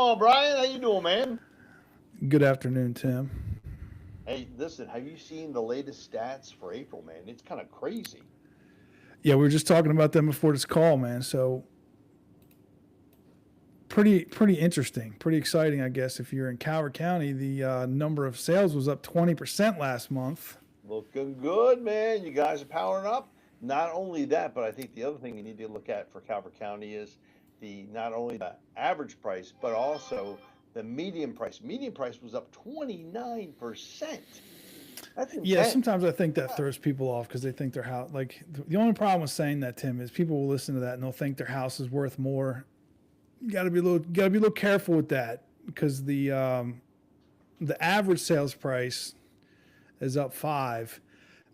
on, Brian? How you doing, man? Good afternoon, Tim. Hey, listen, have you seen the latest stats for April, man? It's kind of crazy. Yeah, we were just talking about them before this call, man. So pretty interesting, pretty exciting, I guess. If you're in Calvert County, the number of sales was up 20% last month. Looking good, man. You guys are powering up. Not only that, but I think the other thing you need to look at for Calvert County is the not only the average price, but also the median price. Median price was up 29%. That's Yeah, intense. sometimes I think that throws people off because they think their house. Like the only problem with saying that, Tim, is people will listen to that and they'll think their house is worth more. You got to be a little careful with that because the average sales price is up 5,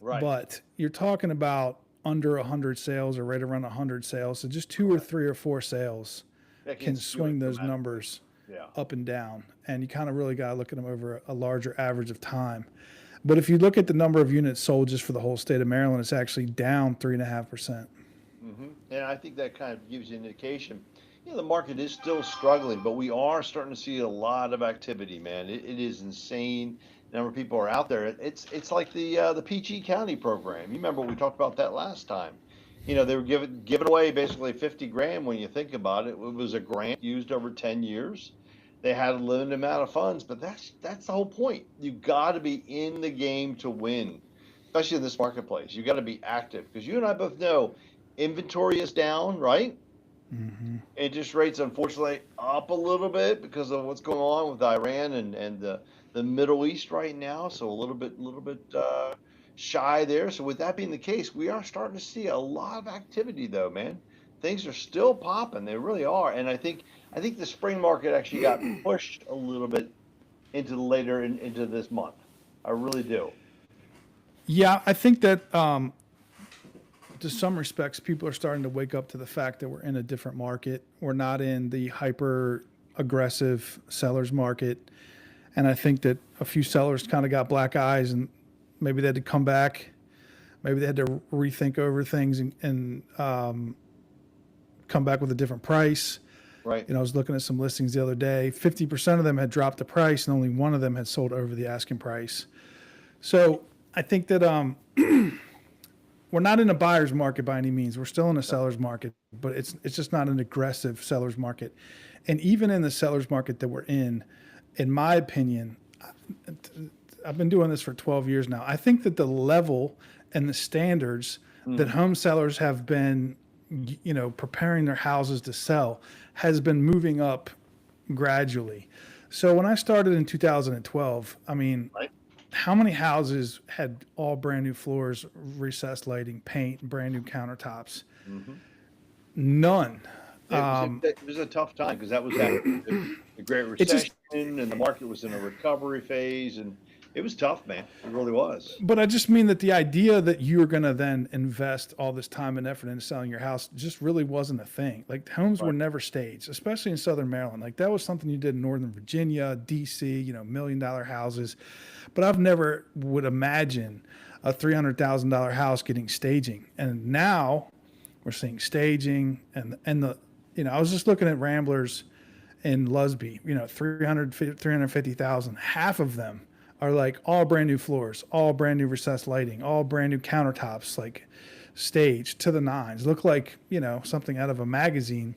Right. but you're talking about under 100 sales or right around 100 sales. So just two or Correct. three or four sales That can can skew it swing those dramatically. numbers Yeah. up and down. And you kind of really got to look at them over a larger average of time. But if you look at the number of units sold just for the whole state of Maryland, it's actually down 3.5%. And I think that kind of gives you an indication. The market is still struggling, but we are starting to see a lot of activity, man. It is insane. The number of people are out there. It's like the PG County program. You remember we talked about that last time. They were giving away basically 50 grand when you think about it. It was a grant used over 10 years. They had a limited amount of funds, but that's the whole point. You got to be in the game to win, especially in this marketplace. You got to be active because you and I both know inventory is down, right? Mm-hmm. Interest rates, unfortunately, up a little bit because of what's going on with Iran and the Middle East right now. So a little bit shy there. So with that being the case, we are starting to see a lot of activity, though, man. Things are still popping. They really are. And I think the spring market actually got pushed a little bit into the into this month. I really do. Yeah, I think that to some respects, people are starting to wake up to the fact that we're in a different market. We're not in the hyper aggressive sellers market. And I think that a few sellers kind of got black eyes and maybe they had to come back. Maybe they had to rethink over things and come back with a different price. Right. I was looking at some listings the other day. 50% of them had dropped the price, and only one of them had sold over the asking price. So I think that we're not in a buyer's market by any means. We're still in a No. seller's market, but it's just not an aggressive seller's market. And even in the seller's market that we're in my opinion, I've been doing this for 12 years now. I think that the level and the standards that Hmm. home sellers have been, preparing their houses to sell has been moving up gradually. So when I started in 2012, I mean, Right. how many houses had all brand new floors, recessed lighting, paint, brand new countertops? Hmm. None. It was a tough time because that was after the Great It's Recession just and the market was in a recovery phase, and it was tough, man. It really was. But I just mean that the idea that you're going to then invest all this time and effort into selling your house just really wasn't a thing. Like homes were Right. never staged, especially in Southern Maryland. Like that was something you did in Northern Virginia, DC, $1 million houses. But I've never would imagine a $300,000 house getting staging. And now we're seeing staging and I was just looking at Ramblers in Lusby, 350,000. Half of them are like all brand new floors, all brand new recessed lighting, all brand new countertops, like staged to the nines. Look like, something out of a magazine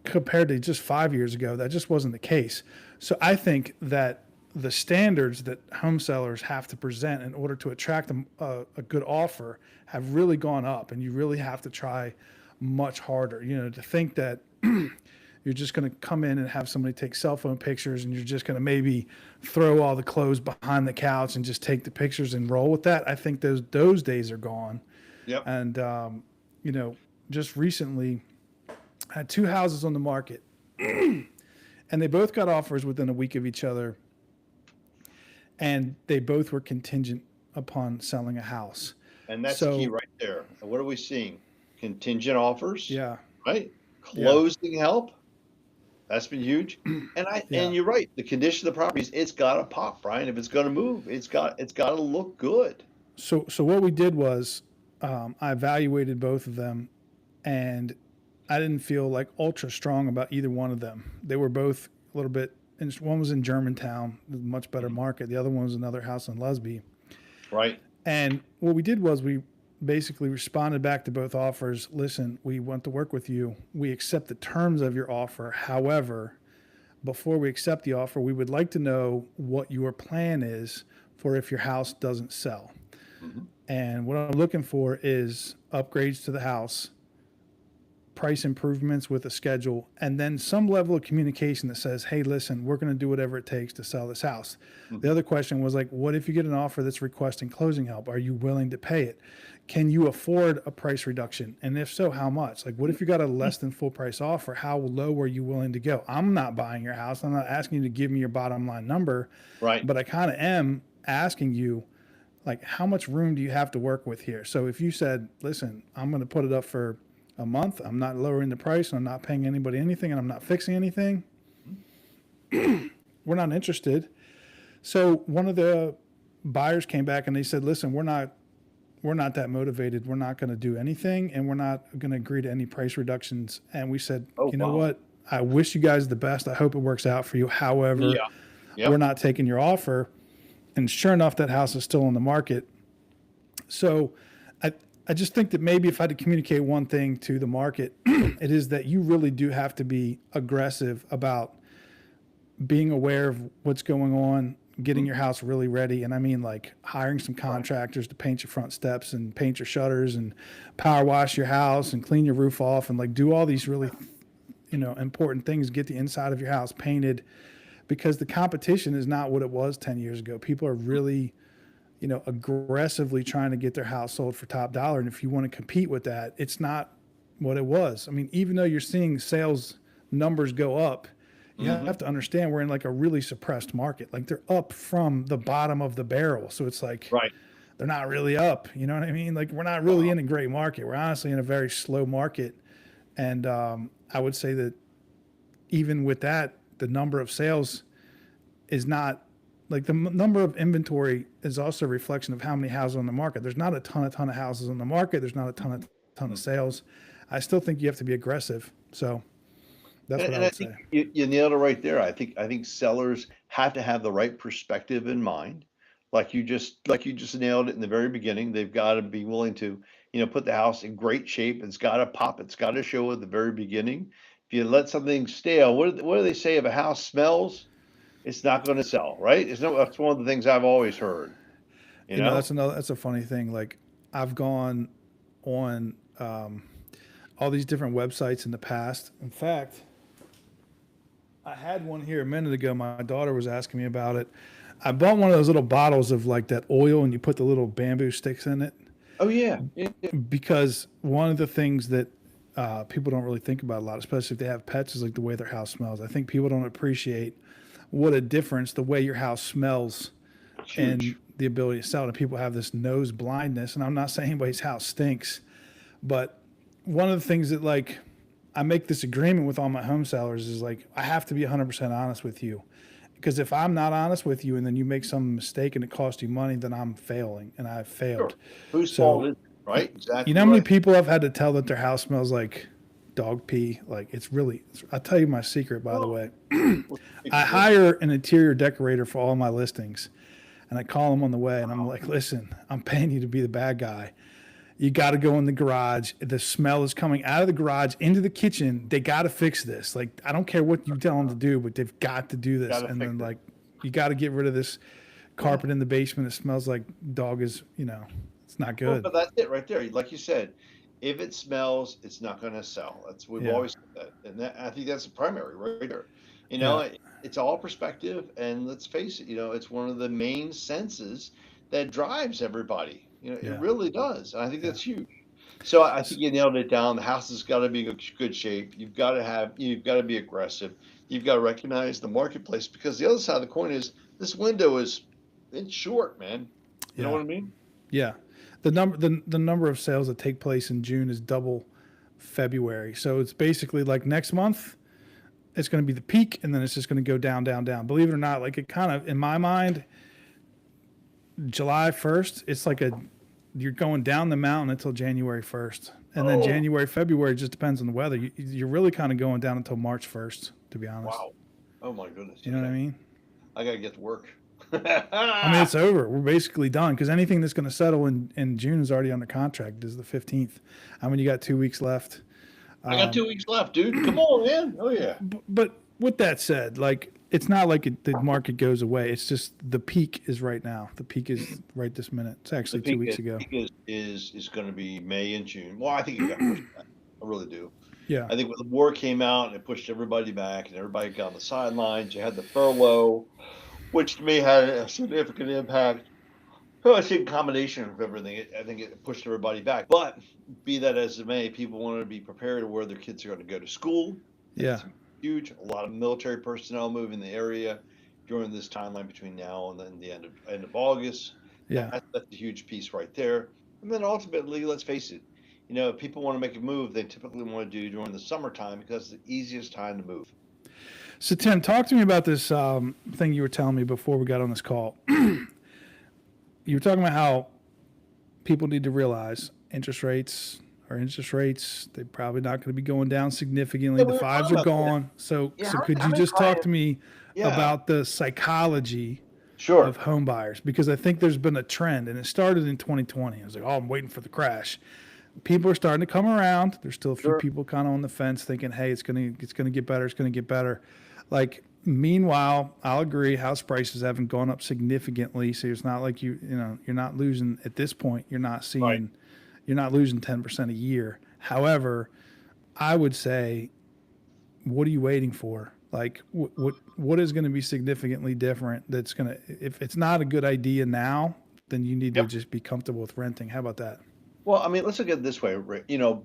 compared to just 5 years ago. That just wasn't the case. So I think that the standards that home sellers have to present in order to attract a good offer have really gone up, and you really have to try much harder. To think that you're just going to come in and have somebody take cell phone pictures and you're just going to maybe throw all the clothes behind the couch and just take the pictures and roll with that. I think those days are gone. Yep. And you know, just recently I had two houses on the market and they both got offers within a week of each other, and they both were contingent upon selling a house. And that's the key So right there. And what are we seeing? Contingent offers, yeah, right? yeah, Closing help. That's been huge. And yeah. you're right. The condition of the properties, it's got to pop, Brian. If it's going to move, it's got to look good. So what we did was I evaluated both of them, and I didn't feel like ultra strong about either one of them. They were both a little bit. And one was in Germantown, a much better market. The other one was another house in Lusby. Right. And what we did was we basically responded back to both offers. Listen, we want to work with you. We accept the terms of your offer. However, before we accept the offer, we would like to know what your plan is for if your house doesn't sell. Mm-hmm. And what I'm looking for is upgrades to the house, price improvements with a schedule, and then some level of communication that says, hey, listen, we're going to do whatever it takes to sell this house. Mm-hmm. The other question was like, what if you get an offer that's requesting closing help? Are you willing to pay it? Can you afford a price reduction? And if so, how much? Like, what if you got a less than full price offer? How low are you willing to go? I'm not buying your house. I'm not asking you to give me your bottom line number. Right. But I kind of am asking you, like, how much room do you have to work with here? So if you said, listen, I'm going to put it up for a month, I'm not lowering the price, and I'm not paying anybody anything, and I'm not fixing anything, we're not interested. So one of the buyers came back and they said, listen, we're not that motivated. We're not going to do anything, and we're not going to agree to any price reductions. And we said, you know what? I wish you guys the best. I hope it works out for you. However, we're not taking your offer. And sure enough, that house is still on the market. So I just think that maybe if I had to communicate one thing to the market, it is that you really do have to be aggressive about being aware of what's going on, getting your house really ready. And I mean, like, hiring some contractors to paint your front steps and paint your shutters and power wash your house and clean your roof off and like do all these really, important things, get the inside of your house painted, because the competition is not what it was 10 years ago. People are really, aggressively trying to get their house sold for top dollar. And if you want to compete with that, it's not what it was. I mean, even though you're seeing sales numbers go up, you have to understand we're in like a really suppressed market. Like, they're up from the bottom of the barrel. So it's like, they're not really up. You know what I mean? Like, we're not really in a great market. We're honestly in a very slow market. And I would say that even with that, the number of sales is not, like, the number of inventory is also a reflection of how many houses on the market. There's not a ton of houses on the market. There's not a ton of sales. I still think you have to be aggressive. So that's what I would say. You nailed it right there. I think sellers have to have the right perspective in mind. Like you just nailed it in the very beginning. They've got to be willing to, put the house in great shape. It's got to pop. It's got to show at the very beginning. If you let something stale, what do they say? If a house smells, it's not going to sell, right? That's one of the things I've always heard. That's a funny thing. Like, I've gone on all these different websites in the past. In fact, I had one here a minute ago. My daughter was asking me about it. I bought one of those little bottles of like that oil, and you put the little bamboo sticks in it. Oh yeah. Because one of the things that people don't really think about a lot, especially if they have pets, is like the way their house smells. I think people don't appreciate what a difference the way your house smells and the ability to sell it. And people have this nose blindness, and I'm not saying anybody's house stinks, but one of the things that, like, I make this agreement with all my home sellers is like, I have to be 100% honest with you, because if I'm not honest with you and then you make some mistake and it costs you money, then I'm failing, and I've failed. Sure. Whose fault is it, right? Exactly. You know how many people I've had to tell that their house smells like dog pee? Like, I'll tell you my secret, by the way. I hire an interior decorator for all my listings, and I call him on the way, and I'm like, listen, I'm paying you to be the bad guy. You got to go in the garage. The smell is coming out of the garage into the kitchen. They got to fix this. Like, I don't care what you tell them to do, but they've got to do this. And then, like, you got to get rid of this carpet in the basement. It smells like dog is, it's not good. Well, but that's it right there. Like you said, if it smells, it's not going to sell. We've always said that. And I think that's the primary right there. It's all perspective. And let's face it, it's one of the main senses that drives everybody. It really does. And I think that's huge. So I think you nailed it down. The house has got to be in good shape. You've got to be aggressive. You've got to recognize the marketplace, because the other side of the coin is this window it's short, man. You know what I mean? Yeah. The number of sales that take place in June is double February. So it's basically like next month, it's going to be the peak, and then it's just going to go down, down, down. Believe it or not, like, it kind of, in my mind, July 1st, it's like you're going down the mountain until January 1st. And then January, February, just depends on the weather. You're really kind of going down until March 1st, to be honest. Wow. Oh my goodness. You know what I Okay. mean? I gotta get to work. I mean, it's over. We're basically done because anything that's going to settle in June is already under contract. Is the 15th. I mean, you got 2 weeks left. I got 2 weeks left, dude. Come on, man. Oh yeah. But with that said, like it's not like the market goes away. It's just the peak is right now. The peak is right this minute. It's The actually two peak weeks ago. is going to be May and June. Well, I think it got pushed back. I really do. Yeah. I think when the war came out and it pushed everybody back and everybody got on the sidelines, you had the furlough, which to me had a significant impact. Well, I think combination of everything. I think it pushed everybody back. But be that as it may, people wanted to be prepared of where their kids are going to go to school. Yeah. It's huge. A lot of military personnel moving the area during this timeline between now and then the end of August. Yeah. That's a huge piece right there. And then ultimately, let's face it, if people want to make a move, they typically want to do during the summertime because it's the easiest time to move. So Tim, talk to me about this thing you were telling me before we got on this call. You were talking about how people need to realize interest rates. They're probably not going to be going down significantly. Yeah, The fives are gone. So could you just talk to me about the psychology of home buyers? Because I think there's been a trend, and it started in 2020. I was like, I'm waiting for the crash. People are starting to come around. There's still a few people kind of on the fence thinking, hey, it's gonna get better. It's gonna get better. Like, meanwhile, I'll agree, house prices haven't gone up significantly. So it's not like you're not losing at this point. You're not losing 10% a year. However, I would say, what are you waiting for? Like, what is going to be significantly different? That's going to, if it's not a good idea now, then you need to just be comfortable with renting. How about that? Well, I mean, let's look at it this way.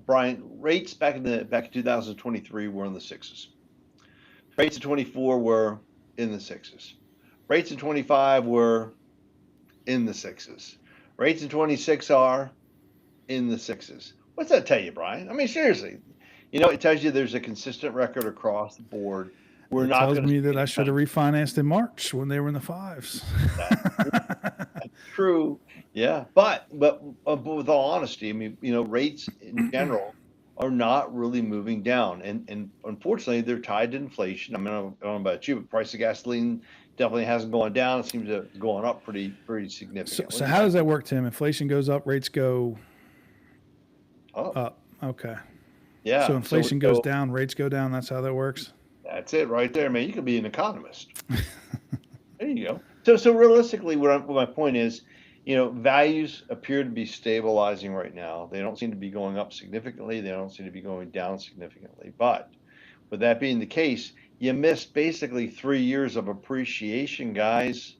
Brian, rates back in 2023 were in the sixes. Rates in 24 were in the sixes. Rates in 25 were in the sixes. Rates in 26 are in the sixes. What's that tell you, Brian? I mean, seriously, it tells you there's a consistent record across the board. It tells me that I should have refinanced in March when they were in the fives. That's true. Yeah. But with all honesty, I mean, rates in general are not really moving down. And unfortunately, they're tied to inflation. I mean, I don't know about you, but price of gasoline definitely hasn't gone down. It seems to have gone up pretty significantly. So how does that work, Tim? Inflation goes up, rates go up. Okay. Yeah. So inflation goes down, rates go down. That's how that works. That's it right there, man. You could be an economist. There you go. So realistically, what my point is, values appear to be stabilizing right now. They don't seem to be going up significantly. They don't seem to be going down significantly. But with that being the case, you missed basically 3 years of appreciation, guys.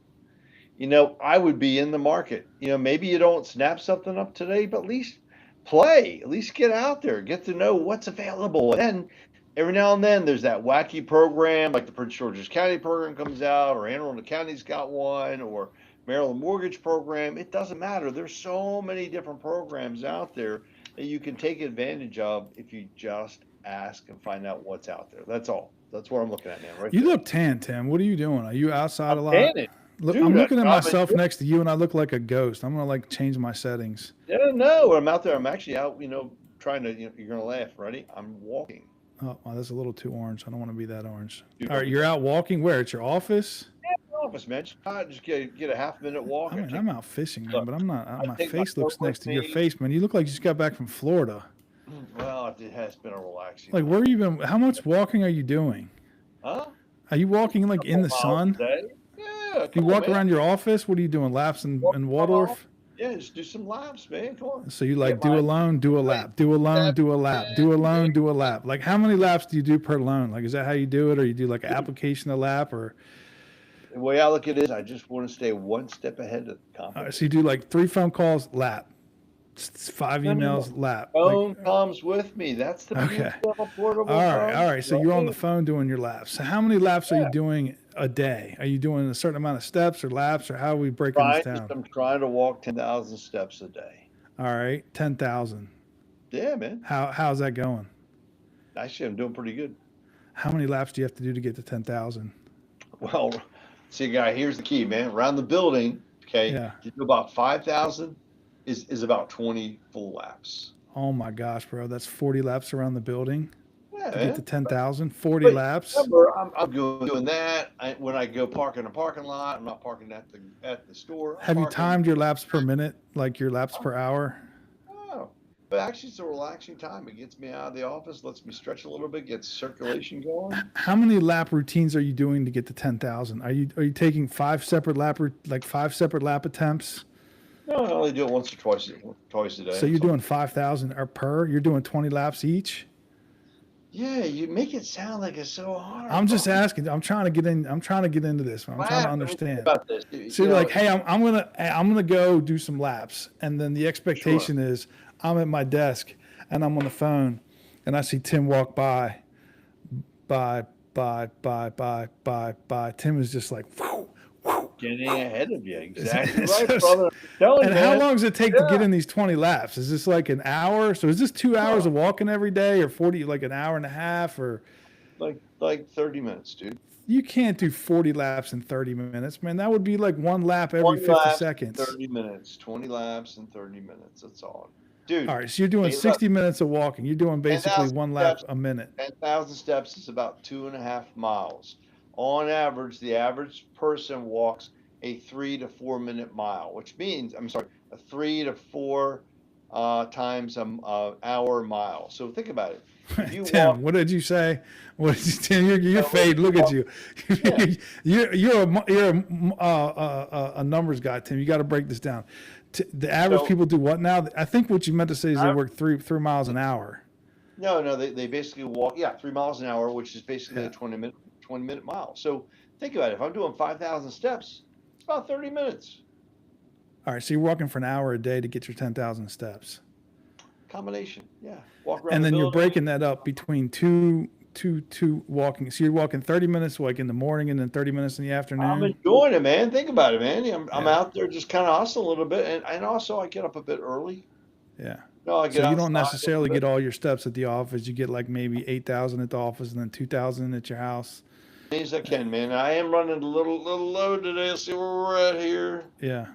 I would be in the market. Maybe you don't snap something up today, but at least play. At least get out there, get to know what's available. And then every now and then there's that wacky program, like the Prince George's County program comes out, or Anne Arundel County's got one, or Maryland Mortgage Program. It doesn't matter. There's so many different programs out there that you can take advantage of if you just ask and find out what's out there. That's all. That's what I'm looking at now. Right. You look tan, Tim. What are you doing? Are you outside a lot? Look, Dude, I'm looking at myself next to you, and I look like a ghost. I'm gonna change my settings. Yeah, no, I'm out there. I'm actually out. Trying to. You're gonna laugh. Ready? I'm walking. Oh, well, that's a little too orange. I don't want to be that orange. All right, you're out walking. Where? At your office? Yeah, office, man. Just get a half-minute walk. I mean, I'm out fishing, man, but I'm not. My face looks next to your face, man. You look like you just got back from Florida. Well, it has been a relaxing. Like, where have you been? How much walking are you doing? Huh? Are you walking like in the sun? Yeah. Do you walk around your office? What are you doing? Laps in Waldorf? Yeah, just do some laps, man. Come on. So you do a loan, do a lap, do a loan, do a lap, do a loan, do a lap. Like, how many laps do you do per loan? Like, is that how you do it, or you do like an application a lap, or? The way I look at it is, I just want to stay one step ahead of the competition. All right, so you do like 3 phone calls, lap, 5 emails, lap. Phone comes with me. That's the beauty of a portable phone. All right. So you're on the phone doing your laps. So how many laps are you doing a day? Are you doing a certain amount of steps or laps, or how are we breaking this down? I'm trying to walk 10,000 steps a day. All right, 10,000. Yeah, man. How's that going? Actually, I'm doing pretty good. How many laps do you have to do to get to 10,000? Well, see, guy, here's the key, man. Around the building, okay, you do about 5,000 is about 20 full laps. Oh my gosh, bro, that's 40 laps around the building. Yeah, to get to man. 10,000, 40 But laps. remember, I'm doing that. When I go park in a parking lot, I'm not parking at the store. I'm Have you parking. timed your laps per minute, like your laps per hour? Oh, but actually, it's a relaxing time. It gets me out of the office, lets me stretch a little bit, gets circulation going. How many lap routines are you doing to get to 10,000? Are you taking five separate lap attempts? No, I only do it once or twice a day. So you're That's all. doing 5,000 or per? You're doing 20 laps each? Yeah, you make it sound like it's so hard, I'm just bro. asking. I'm trying to get in. I'm trying to get into this. I'm trying to Laugh. I mean, think understand. about this. So you're like, hey, I'm gonna go do some laps, and then the Sure. expectation is I'm at my desk and I'm on the phone, and I see Tim walk by, by. Tim is just like, whew, whew, Getting whew. ahead of you. It's, Exactly it's right, just, brother. I'm telling and you, how man. long does it take to get Yeah. in these 20 laps? Is this like an hour? So is this 2 hours No, of walking every day, or 40, like an hour and a half, or like 30 minutes, dude. you can't do 40 laps in 30 minutes, man. That would be like one lap every 20 50 laps in seconds. 30 minutes. 20 laps in 30 minutes. That's all. All Dude, right, so you're doing hey, look, 60 minutes of walking. You're doing basically 10,000 one lap steps. a minute. 10,000 steps is about 2.5 miles. On average, the average person walks a 3 to 4 minute mile, which means, I'm sorry, a 3 to 4 times an hour mile. So think about it. If you Tim, walk, what did you say? What did you, Tim? You're look, if fade. you Look at walk, you. yeah, You're a numbers guy, Tim. You got to break this down. The average so people do what now? I think what you meant to say is they I, work three miles an hour. no, they basically walk, yeah, 3 miles an hour, which is basically a Yeah. 20-minute mile. So think about it. If I'm doing 5,000 steps, it's about 30 minutes. All right, so you're walking for an hour a day to get your 10,000 steps, Combination. Yeah. Walk around and the then you're building. breaking that up between two walking. So you're walking 30 minutes like in the morning, and then 30 minutes in the I'm afternoon. enjoying it, man. Think about it, man. I'm Yeah, out there just kind of hustling a little bit, and also I get up a bit early. yeah. No, I So get you don't outside a little necessarily bit. get all your steps at the office. You get like maybe 8,000 at the office, and then 2,000 at your house. As I can, man. I am running a little low today. Let's see where we're at here. Yeah.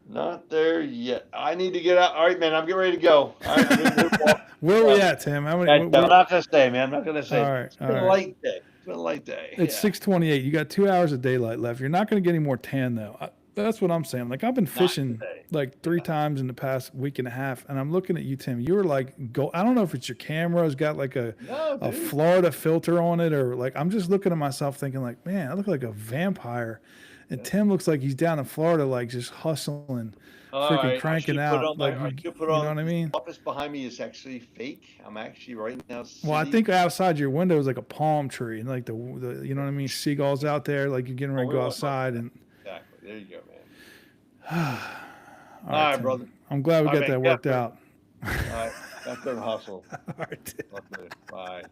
Not there yet. I need to get out. All right, man. I'm getting ready to go. All right, I'm gonna go walk. Where are we Uh, at, Tim? How many? I'm not gonna say, man. I'm not gonna All say. right, It's all been a right. light day. It's been a light day. It's Yeah. 6:28. You got 2 hours of daylight left. You're not going to get any more tan though. That's what I'm saying. Like I've been Not fishing today. like three Yeah. times in the past week and a half, and I'm looking at you, Tim. You're like go. I don't know if it's your camera has got like No, a dude. Florida filter on it, or like I'm just looking at myself thinking like, man, I look like a vampire, and Yeah. Tim looks like he's down in Florida, like just hustling, All freaking right. cranking out. Like I should put you know on what I this mean? office behind me is actually fake. I'm actually right now Well, I sitting. think outside your window is like a palm tree, and like the you know what I mean, seagulls out there, like you're getting Oh, ready to we go want outside, and exactly. There you go, man. all All right, right, Tim. brother. I'm glad we All got right, that man. worked out. All right. Back there to hustle. All right. Talk later. Bye.